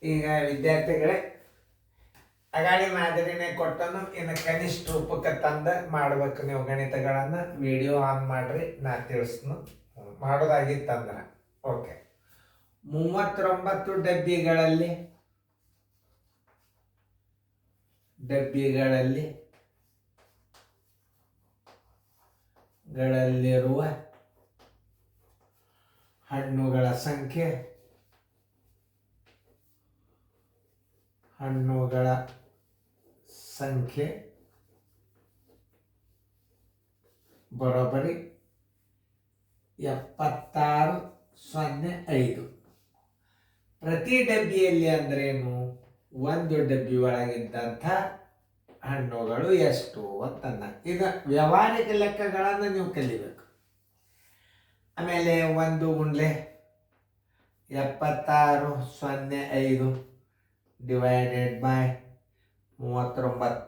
ಈಗ ವಿದ್ಯಾರ್ಥಿಗಳೇ ಅಗಾಡಿ ಮಾದರಿನೇ ಕೊಟ್ಟನು. ಇನ್ನು ಕನಿಷ್ಠ ರೂಪಕ್ಕೆ ತಂದು ಮಾಡ್ಬೇಕು ನೀವು ಗಣಿತಗಳನ್ನು. ವಿಡಿಯೋ ಆನ್ ಮಾಡ್ರಿ, ನಾ ತಿಳಿಸ್ನು ಮಾಡೋದಾಗಿತ್ತಂದ್ರೆ. ಓಕೆ, 39 ಡಬ್ಬಿಗಳಲ್ಲಿರುವ ಹಣ್ಣುಗಳ ಸಂಖ್ಯೆ ಬರೋಬ್ಬರಿ 7605. ಪ್ರತಿ ಡಬ್ಬಿಯಲ್ಲಿ ಅಂದ್ರೇನು? ಒಂದು ಡಬ್ಬಿ ಒಳಗಿದ್ದಂಥ ಹಣ್ಣುಗಳು ಎಷ್ಟು ಅಂತಂದ. ಈಗ ವ್ಯಾವಹಾರಿಕ ಲೆಕ್ಕಗಳನ್ನು ನೀವು ಕಲಿಬೇಕು. ಆಮೇಲೆ 1 ಗುಂಡ್ಲೆ 7605 ಡಿವೈಡೆಡ್ ಬೈ 39.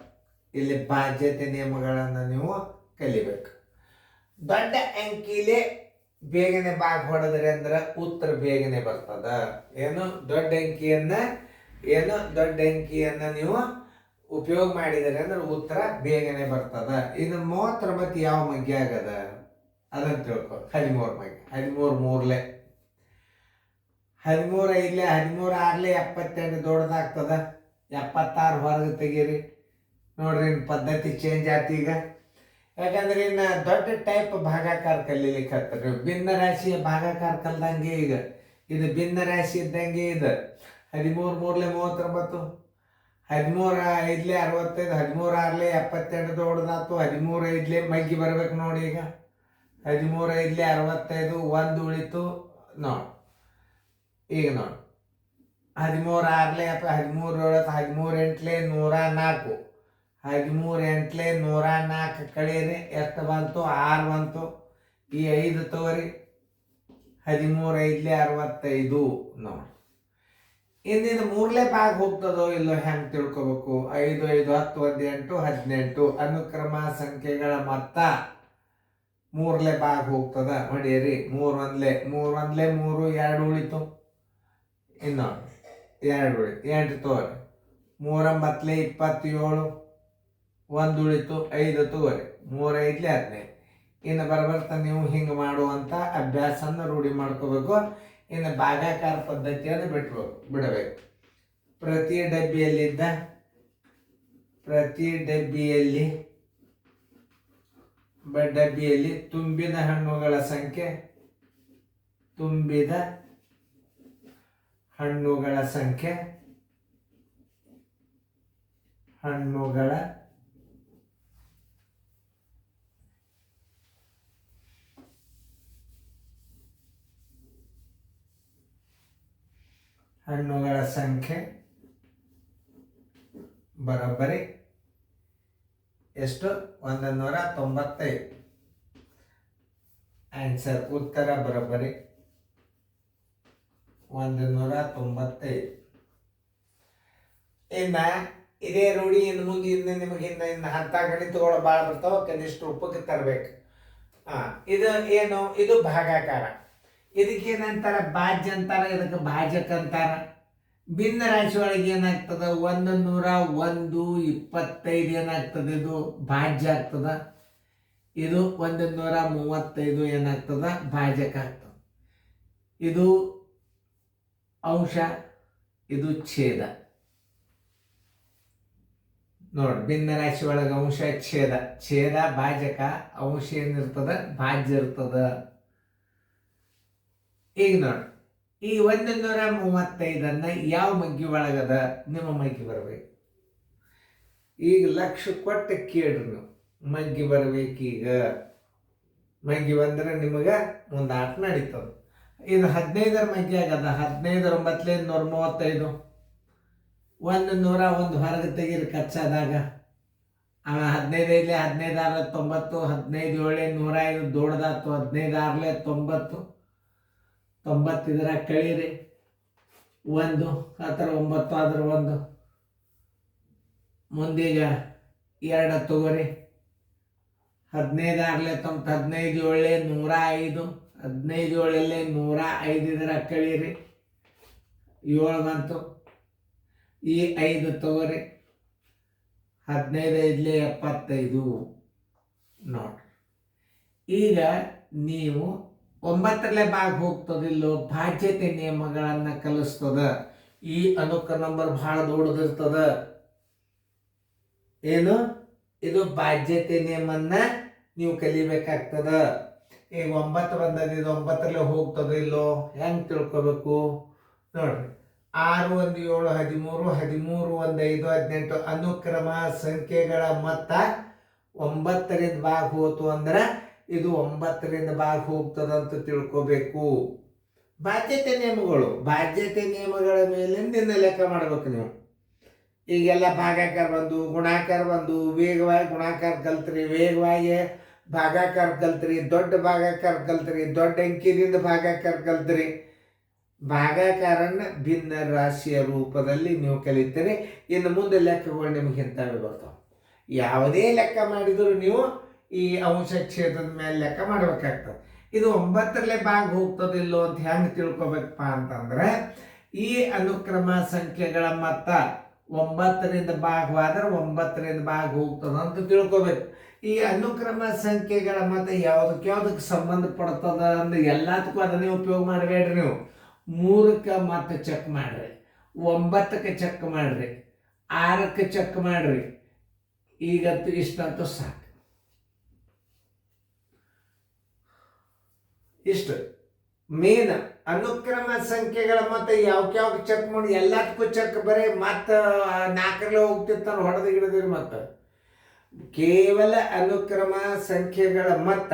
ಇಲ್ಲಿ ಬಾಧ್ಯತೆ ನಿಯಮಗಳನ್ನು ನೀವು ಕಲಿಬೇಕು. ದೊಡ್ಡ ಅಂಕಿಲೆ ಬೇಗನೆ ಭಾಗ ಹೊಡೆದ್ರಿ ಅಂದ್ರೆ ಉತ್ತರ ಬೇಗನೆ ಬರ್ತದ. ದೊಡ್ಡ ಅಂಕಿಯನ್ನ ನೀವು ಉಪಯೋಗ ಮಾಡಿದರೆ ಅಂದ್ರೆ ಉತ್ತರ ಬೇಗನೆ ಬರ್ತದ. ಇನ್ನು 39 ಯಾವ ಮಗ್ಗಿ ಆಗದ ಅದನ್ನು ತಿಳ್ಕೊ. 13 ಮಗ್ಗಿ. 13 ಮೂರ್ಲೆ 13 ಐದ್ಲೆ 13 ಆರ್ಲೆ 78 ದೊಡ್ಡದಾಗ್ತದ. 76 ಹೊರಗೆ ತೆಗೀರಿ. ನೋಡ್ರಿ, ಇನ್ನು ಪದ್ಧತಿ ಚೇಂಜ್ ಆಯ್ತು ಈಗ. ಯಾಕಂದ್ರೆ ಇನ್ನು ದೊಡ್ಡ ಟೈಪ್ ಭಾಗಾಕಾರ ಕಲೀಲಿಕ್ಕೆ ಹತ್ತಾರೆ. ಭಿನ್ನ ರಾಶಿಯ ಭಾಗಾಕಾರ ಕಲ್ದಂಗೆ ಈಗ ಇದು ಭಿನ್ನ ರಾಶಿ ಇದ್ದಂಗೆ ಇದು. 13 ಮೂರ್ಲೆ 39, 13 ಐದ್ಲೆ 65, 13 ಆರ್ಲೆ 78 ದೊಡ್ಡದಾತು. 13 ಐದ್ಲೆ ಮಗ್ಗಿ ಬರ್ಬೇಕು ನೋಡಿ. ಈಗ 13 ಐದ್ಲೆ 65, 1 ಉಳಿತು ನೋಡಿ. ಈಗ ನೋಡಿ, 13 ಆರ್ಲೆ 13 13 ಎಂಟ್ಲೆ 104, 13 ಎಂಟ್ಲೆ 104 ಕಳೀರಿ. ಎಷ್ಟು ಬಂತು? 6 ಬಂತು. ಈ 5 ತಗೋರಿ. 13 ಐದ್ಲೆ 65 ನೋಡಿ. ಇನ್ನಿದು ಮೂರ್ಲೆ ಭಾಗ ಹೋಗ್ತದೋ ಇಲ್ಲೋ ಹೆಂಗೆ ತಿಳ್ಕೊಬೇಕು? 5 5 10 18 18 ಅನುಕ್ರಮ ಸಂಖ್ಯೆಗಳ ಮೊತ್ತ ಮೂರ್ಲೆ ಭಾಗ ಹೋಗ್ತದ. ಹೊಡೀರಿ. 3 ಒಂದ್ಲೆ 3 2 ಉಳಿತು. ಇನ್ನು 2 ಉಳಿತು. 8 ತಗೋರಿ. 3 9 27, 1 ಉಳಿತು. 5 ತಗೋರಿ. 3 5 15. ಇನ್ನು ಬರ್ಬರ್ತಾ ನೀವು ಹಿಂಗೆ ಮಾಡುವಂಥ ಅಭ್ಯಾಸನ ರೂಢಿ ಮಾಡ್ಕೋಬೇಕು. ಇನ್ನು ಭಾಗಾಕಾರ ಪದ್ಧತಿಯನ್ನು ಬಿಡಬೇಕು. ಪ್ರತಿ ಡಬ್ಬಿಯಲ್ಲಿ ತುಂಬಿದ ಹಣ್ಣುಗಳ ಸಂಖ್ಯೆ ಬರೋಬ್ಬರಿ ಎಷ್ಟು? 195. ಆನ್ಸರ್ ಉತ್ತರ ಬರೋಬ್ಬರಿ 195. ಇನ್ನ ಇದೇ ರೂಢಿ ಇನ್ನು ಮುಂದೆ ನಿಮಗೆ ಇನ್ನು ಹಂತ ಗಣಿತಗಳು ಭಾಳ ಬರ್ತಾವ. ಕನಿಷ್ಠ ರೂಪಕ್ಕೆ ತರಬೇಕು. ಇದು ಏನು? ಇದು ಭಾಗಾಕಾರ. ಇದಕ್ಕೇನಂತಾರ? ಭಾಜ್ಯ ಅಂತಾರ. ಇದಕ್ಕೆ ಭಾಜಕ ಅಂತಾರ. ಭಿನ್ನ ರಾಶಿ ಒಳಗೆ ಏನಾಗ್ತದ? 101 ಏನಾಗ್ತದೆ? ಇದು ಭಾಜ್ಯ ಆಗ್ತದ. ಇದು 135 ಏನಾಗ್ತದ? ಭಾಜಕ ಆಗ್ತದ. ಇದು ಅಂಶ, ಇದು ಛೇದ. ನೋಡಿ, ಭಿನ್ನ ರಾಶಿ ಒಳಗೆ ಅಂಶ ಛೇದ ಭಾಜಕ. ಅಂಶ ಏನಿರ್ತದ? ಭಾಜ್ಯ ಇರ್ತದ. ಈಗ ನೋಡಿ, ಈ 135 ಯಾವ ಮಗ್ಗಿ ಒಳಗದ? ನಿಮ್ಮ ಮಗ್ಗಿ ಬರಬೇಕು. ಈಗ ಲಕ್ಷ ಕೊಟ್ಟು ಕೇಳ್ರಿ ನೀವು. ಮಗ್ಗಿ ಬರ್ಬೇಕೀಗ. ಮಗ್ಗಿ ಬಂದ್ರೆ ನಿಮಗೆ ಒಂದು ಆಟ ನಡೀತದ. ಇದು 15 ಮಗ್ಗಿ ಆಗದ. 15 9 135. 101 ಹೊರಗೆ ತೆಗೀರಿ ಕಚ್ಚಾದಾಗ. 15 5 15 6 90, 15 7 105 ದೊಡ್ಡದಾತು. 15 6 90, 90 ಇದರ ಕಳೀರಿ. 1 ಆತರ 9 ಆದ್ರೆ 1 ಮುಂದೀಗ 2 ತಗೋರಿ. 15 6 90, 15 7 105, 15 7 105 ಇದರ ಕಳೀರಿ. 7 ಬಂತು. ಈ 5 ತಗೋರಿ, 15 5 75 ನೋಡಿ. ಈಗ ನೀವು 9ನೇ ಭಾಗ ಹೋಗ್ತದಿಲ್ಲೋ, ಬಾಧ್ಯತೆ ನಿಯಮಗಳನ್ನು ಕಲಿಸ್ತದ. ಈ ಅನುಕ್ರಮ ನಂಬರ್ ಬಹಳ ದೊಡ್ಡದಿರ್ತದ. ಏನು ಇದು ಬಾಧ್ಯತೆ ನಿಯಮನ್ನ ನೀವು ಕಲಿಬೇಕಾಗ್ತದ. ಈಗ 9 ಬಂದದ, ಇದು 9ರಲ್ಲಿ ಹೋಗ್ತದಿಲ್ಲೋ ಹೆಂಗೆ ತಿಳ್ಕೊಬೇಕು ನೋಡ್ರಿ. 6 1 7 13, 13 1 5 18 ಅನುಕ್ರಮ ಸಂಖ್ಯೆಗಳ ಮೊತ್ತ 9ರಿಂದ ಭಾಗ ಹೋತು ಅಂದ್ರೆ ಇದು 9ರಿಂದ ಭಾಗ ಹೋಗ್ತದಂತ ತಿಳ್ಕೊಬೇಕು. ಬಾಧ್ಯತೆ ನಿಯಮಗಳ ಮೇಲೆ ನಿನ್ನ ಲೆಕ್ಕ ಮಾಡ್ಬೇಕು ನೀವು. ಈಗೆಲ್ಲ ಭಾಗಾಕಾರ ಬಂದು, ಗುಣಾಕಾರ ಬಂದು, ವೇಗವಾಗಿ ಗುಣಾಕಾರ ಕಲ್ತ್ರಿ, ವೇಗವಾಗಿ ಭಾಗಾಕಾರ ಕಲ್ತ್ರಿ, ದೊಡ್ಡ ಭಾಗಾಕಾರ ಕಲ್ತ್ರಿ, ದೊಡ್ಡ ಅಂಕಿದಿಂದ ಭಾಗಾಕಾರ ಕಲ್ತ್ರಿ. ಭಾಗಾಕಾರನ ಭಿನ್ನ ರಾಶಿಯ ರೂಪದಲ್ಲಿ ನೀವು ಕಲಿತೀರಿ. ಇನ್ನು ಮುಂದೆ ಲೆಕ್ಕಗಳು ನಿಮ್ಗೆ ಇಂಥವೇ ಬರ್ತಾವೆ. ಯಾವುದೇ ಲೆಕ್ಕ ಮಾಡಿದರೂ ನೀವು ಈ ಅಂಶ ಛೇದದ ಮೇಲೆ ಲೆಕ್ಕ ಮಾಡಬೇಕಾಗ್ತದೆ. ಇದು 9ರಲ್ಲೇ ಭಾಗ ಹೋಗ್ತದಿಲ್ಲೋ ಅಂತ ಹೆಂಗೆ ತಿಳ್ಕೊಬೇಕಪ್ಪ ಅಂತಂದ್ರೆ, ಈ ಅನುಕ್ರಮ ಸಂಖ್ಯೆಗಳ ಮೊತ್ತ 9ರಿಂದ ಭಾಗವಾದ್ರೆ 9ರಿಂದ ಭಾಗ ಹೋಗ್ತದ ಅಂತ ತಿಳ್ಕೊಬೇಕು. ಈ ಅನುಕ್ರಮ ಸಂಖ್ಯೆಗಳ ಮೊತ್ತ ಯಾವುದಕ್ಕೆ ಸಂಬಂಧಪಡ್ತದ ಅಂದ್ರೆ ಎಲ್ಲದಕ್ಕೂ ಅದನ್ನೇ ಉಪಯೋಗ ಮಾಡಬೇಡ್ರಿ. ನೀವು 3ಕ್ಕೆ ಮತ್ತೆ ಚೆಕ್ ಮಾಡ್ರಿ, 9ಕ್ಕೆ ಚೆಕ್ ಮಾಡ್ರಿ, 6ಕ್ಕೆ ಚೆಕ್ ಮಾಡ್ರಿ. ಈಗಂತೂ ಇಷ್ಟಂತೂ ಸಾಕು. ಇಷ್ಟು ಮೇನ್ ಅನುಕ್ರಮ ಸಂಖ್ಯೆಗಳ ಮತ್ತೆ ಯಾವ ಚೆಕ್ ಮಾಡಿ ಎಲ್ಲದಕ್ಕೂ ಚೆಕ್ ಬರೀ ಮತ್ತೆ 4ರಲ್ಲೇ ಹೋಗ್ತಿರ್ತಾನೆ ಹೊಡೆದು ಗಿಡದಿರಿ. ಮತ್ತೆ ಕೇವಲ ಅನುಕ್ರಮ ಸಂಖ್ಯೆಗಳ ಮೊತ್ತ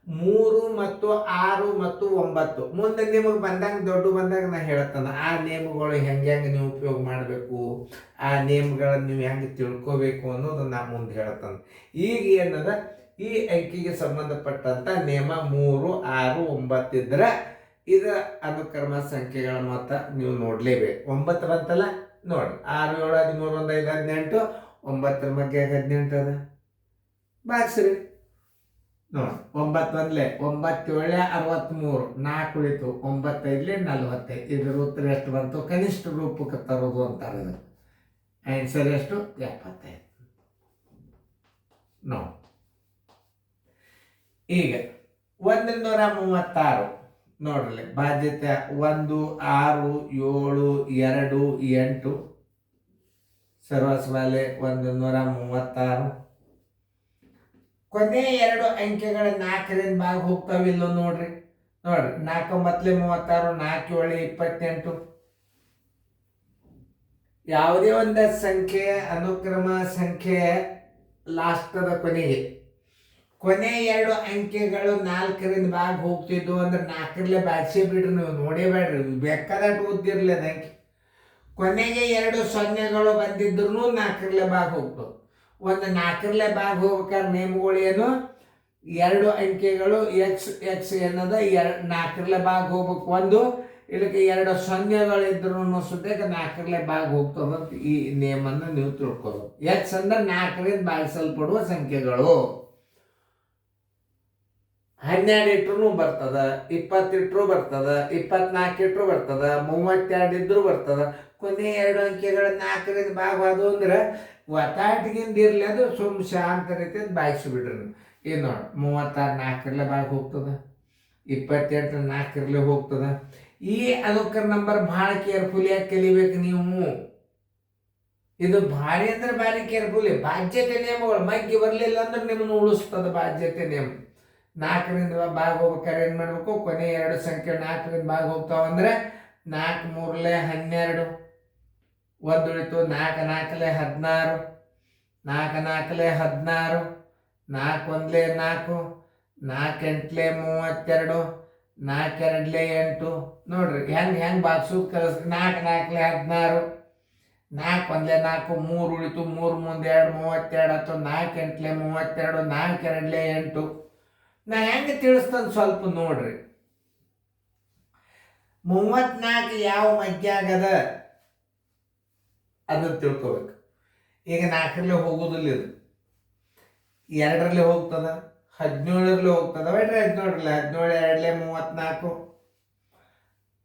3 ಮತ್ತು 6 ಮತ್ತು 9 ಮುಂದೆ ನಿಮಗೆ ದೊಡ್ಡ ಬಂದಾಗ ನಾ ಹೇಳ್ತಾನೆ ಆ ನೇಮಗಳು ಹೆಂಗೆ ನೀವು ಉಪಯೋಗ ಮಾಡಬೇಕು, ಆ ನೇಮಗಳನ್ನು ನೀವು ಹೆಂಗೆ ತಿಳ್ಕೋಬೇಕು ಅನ್ನೋದು ನಾ ಮುಂದೆ ಹೇಳ್ತಾನೆ. ಈಗ ಏನದ, ಈ ಅಂಕಿಗೆ ಸಂಬಂಧಪಟ್ಟಂತ ನೇಮ 3 6 9 ಇದ್ರೆ ಇದರ ಅನುಕ್ರಮ ಸಂಖ್ಯೆಗಳ ಮೊತ್ತ ನೀವು ನೋಡ್ಲೇಬೇಕು. 9 ಬಂತಲ್ಲ ನೋಡಿ, 6 7 13 1 5 18, 9ರ ಮಧ್ಯೆ 18 ಅದ, ಬಾಕ್ಸ್ರಿ ನೋಡಿ. 9 1 9 7 63, 4 ಉಳಿತು, 9 5 45. ಇದ್ರ ಉತ್ತರ ಎಷ್ಟು ಬಂತು? ಕನಿಷ್ಠ ರೂಪಕ್ಕೆ ತರೋದು ಅಂತಾರೆ. ಇದು ಆನ್ಸರ್ ಎಷ್ಟು? 75 ನೋಡಿ. ಈಗ 136 ನೋಡ್ರಿ, ಬಾಧ್ಯತೆ 1 6 7 2 8 ಸರ್ವಸ್ವಾಲೆ 136. ಕೊನೆ 2 ಅಂಕೆಗಳ 4ರಿಂದ ಭಾಗ ಹೋಗ್ತಾವಿಲ್ಲೋ ನೋಡ್ರಿ. 4 9 36, 4 7 28. ಯಾವುದೇ ಒಂದು ಸಂಖ್ಯೆಯ ಅನುಕ್ರಮ ಸಂಖ್ಯೆಯ ಲಾಸ್ಟದ ಕೊನೆ 2 ಅಂಕೆಗಳು 4ರಿಂದ ಭಾಗ ಹೋಗ್ತಿದ್ವು ಅಂದ್ರೆ 4ರಲ್ಲೇ ಭಾಗಿಸಿ ಬಿಡ್ರಿ. ನೀವು ನೋಡೇ ಬೇಡ್ರಿ, ಬೇಕಾದಷ್ಟು ಓದಿರ್ಲಿ ಅದು ಅಂಕೆ. ಕೊನೆಗೆ 2 ಸೊನ್ನೆಗಳು ಬಂದಿದ್ರು 4ರಲ್ಲೇ ಭಾಗ ಹೋಗ್ತವೆ. ಒಂದು 4ರಲ್ಲೇ ಭಾಗ ಹೋಗ್ಬೇಕಾದ್ರೆ ನೇಮಗಳು ಏನು? 2 ಅಂಕೆಗಳು ಎಕ್ಸ್ ಏನದ 4ರಲ್ಲೇ ಭಾಗ ಹೋಗ್ಬೇಕು. ಒಂದು ಇದಕ್ಕೆ 2 ಸೊನ್ನೆಗಳಿದ್ರು ಸುದ್ದಕ್ಕೆ 4ರಲ್ಲೇ ಭಾಗ ಹೋಗ್ತದಂತ ಈ ನೇಮನ್ನು ನೀವು ತಿಳ್ಕೋಬೇಕು. ಎಕ್ಸ್ ಅಂದ್ರೆ 4ರಿಂದ ಭಾಗಿಸಲ್ಪಡುವ ಸಂಖ್ಯೆಗಳು. 12 ಇಟ್ರು ಬರ್ತದ, 20 ಇಟ್ರು ಬರ್ತದ, 24 ಇಟ್ರು ಬರ್ತದ, 32 ಇದ್ರು ಬರ್ತದ. ಕೊನೆ 2 ಅಂಕೆಗಳು 4ರಿಂದ ಭಾಗವಾದವು ಅಂದ್ರೆ ಒತ್ತಾಟಿಗಿಂದ ಇರಲಿ, ಅದು ಶಾಂತ ರೀತಿಯಿಂದ ಭಾಗಿಸಿಬಿಡ್ರಿ. ಏನು ನೋಡಿ, 36 4ರಲ್ಲೇ ಭಾಗ ಹೋಗ್ತದ, 28 4ರಲ್ಲೇ ಹೋಗ್ತದ. ಈ ಅನುಕ್ರಮ ನಂಬರ್ ಭಾಳ ಕೇರ್ಫುಲಿಯಾಗಿ ಕಲಿಬೇಕು ನೀವು. ಇದು ಭಾರಿ ಅಂದ್ರೆ ಭಾರಿ ಕೇರ್ಫುಲಿ. ಬಾಧ್ಯತೆ ನಿಯಮಗಳು ಮಗ್ಗಿ ಬರಲಿಲ್ಲ ಅಂದ್ರೆ ನಿಮ್ಮನ್ನು ಉಳಿಸ್ತದ ಬಾಧ್ಯತೆ ನಿಯಮ. 4ರಿಂದ ಭಾಗ ಹೋಗ್ಬೇಕಾದ್ರೆ ಏನು ಮಾಡಬೇಕು? ಕೊನೆ 2 ಸಂಖ್ಯೆ 4ರಿಂದ ಭಾಗ ಹೋಗ್ತಾವಂದ್ರೆ 4 3 12, 1 ಉಳಿತು, 4 4 16, 4 4 16, 4 1 4, 4 8 32, 4 2 8. ನೋಡ್ರಿ ಹೆಂಗೆ ಭಾಗಿಸೋದು ಕಲಿಸ್. 4 4 16, 4 1 4, 3 ಉಳಿತು, 3 ಮುಂದೆ 2 32 ಆಯ್ತು, 4 8 32, 4 2 8. ನಾ ಹೆಂಗೆ ತಿಳಿಸ್ತಾನೆ ಸ್ವಲ್ಪ ನೋಡ್ರಿ. 34 ಯಾವ ಮಧ್ಯ ಆಗದ ಅದನ್ನು ತಿಳ್ಕೊಬೇಕು. ಈಗ 4ರಲ್ಲೇ ಹೋಗೋದಿಲ್ಲ, ಇದು 2ರಲ್ಲೇ ಹೋಗ್ತದ, 17ರಲ್ಲೇ ಹೋಗ್ತದ. ಬೇಡ್ರಿ 17 17 2 34,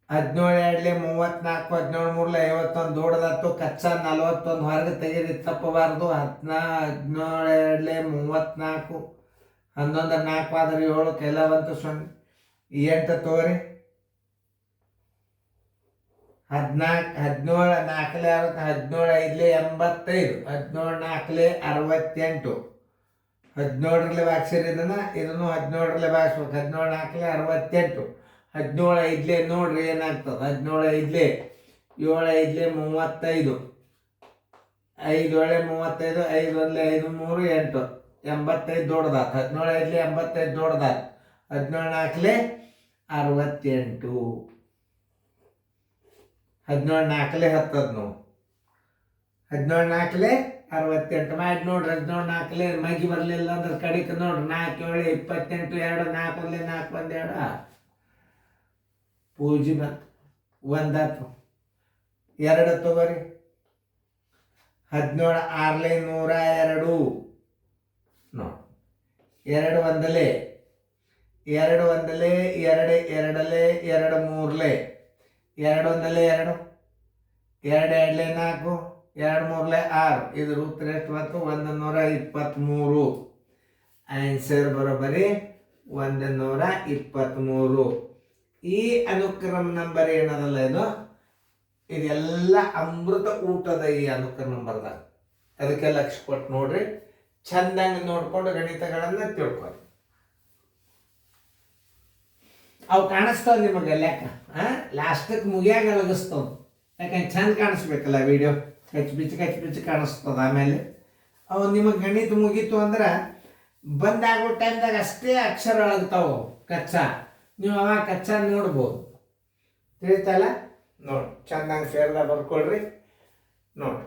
17 ಎರಡ್ಲೆ 34, 17 ಮೂರ್ಲೆ 51 ದೊಡ್ಡದಾತು. ಕಚ್ಚಾ 41 ಹೊರಗೆ ತೆಗೀರಿ, ತಪ್ಪಬಾರ್ದು. 17 ಎರಡ್ಲೆ 34, 11 4 ಆದ್ರೆ 7, ಕೆಲ ಬಂತು 0, 8 ತೋರಿ. 14, 17 4ಲೆ 17 5ಲೆ 85, 17 4ಲೆ 68. 17ರಲ್ಲಿ ಭಾಗಿಸಿರಿ ಇದನ್ನು 17ರಲ್ಲಿ ಭಾಗಿಸ್ಬೇಕು. 17 4ಲೆ 68, 17 5ಲೆ ನೋಡ್ರಿ ಏನಾಗ್ತದೆ. 17 5ಲೆ 7 5ಲೆ 35, 5 7 35, 5 1 5 3 8, 85 ದೊಡ್ಡದಾತ. 17 5ಲೆ 85 ದೊಡ್ಡದಾತ. 17 4ಲೆ 68, 17 4ಲೆ ಹತ್ತದ ನಾವು. 17 4ಲೆ 68 ಮಾಡಿ ನೋಡ್ರಿ. 17 4ಲೆ ಮಗಿ ಬರಲಿಲ್ಲ ಅಂದ್ರೆ ಕಡಿಕೆ ನೋಡ್ರಿ. 4 7 28, 2 4 1 4 1 2 ಪೂಜಿ ಬಂತು. ಒಂದಾತು. 2 ತಗೋರಿ. 17 6ಲೆ 102 ನೋಡಿ. 2 1ಲೆ 2 1ಲೆ 2 2ಲೆ 2 3ಲೆ 2 1ಲೆ 2, 2 2ಲೆ 4, 2 3ಲೆ 6. ಇದ್ರ ಉತ್ತರ ಎಷ್ಟು ಬಂತು? 123. ಆನ್ಸರ್ ಬರೋಬ್ಬರಿ 123. ಈ ಅನುಕ್ರಮ ನಂಬರ್ ಏನದಲ್ಲ ಇದೆಲ್ಲ ಅಮೃತ ಊಟದ ಈ ಅನುಕ್ರಮ ನಂಬರ್ದಾಗ. ಅದಕ್ಕೆ ಲಕ್ಷ ಕೊಟ್ಟು ನೋಡ್ರಿ, ಚಂದಂಗೆ ನೋಡ್ಕೊಂಡು ಗಣಿತಗಳನ್ನ ತಿಳ್ಕೊರಿ. ಅವು ಕಾಣಿಸ್ತಾವ ನಿಮಗೆ ಲೆಕ್ಕ. ಲಾಸ್ಟಕ್ಕೆ ಮುಗಿಯಾಗ ಅಳಗಿಸ್ತವ. ಯಾಕಂದ್ರೆ ಚಂದ ಕಾಣಿಸ್ಬೇಕಲ್ಲ ವಿಡಿಯೋ. ಕಚ್ ಬಿಚ್ಚಿ ಕಾಣಿಸ್ತದ. ಆಮೇಲೆ ಅವು ನಿಮಗೆ ಗಣಿತ ಮುಗೀತು ಅಂದ್ರೆ ಬಂದಾಗೋ ಟೈಮ್ದಾಗ ಅಷ್ಟೇ ಅಕ್ಷರ ಅಳಗ್ತಾವ ಕಚ್ಚಾ. ನೀವು ಅವಾಗ ಕಚ್ಚಾ ನೋಡ್ಬೋದು. ತಿಳಿತಲ್ಲ? ನೋಡಿ, ಚಂದಂಗೆ ಫೇರ್ದಾಗ ಬರ್ಕೊಳ್ರಿ. ನೋಡಿ.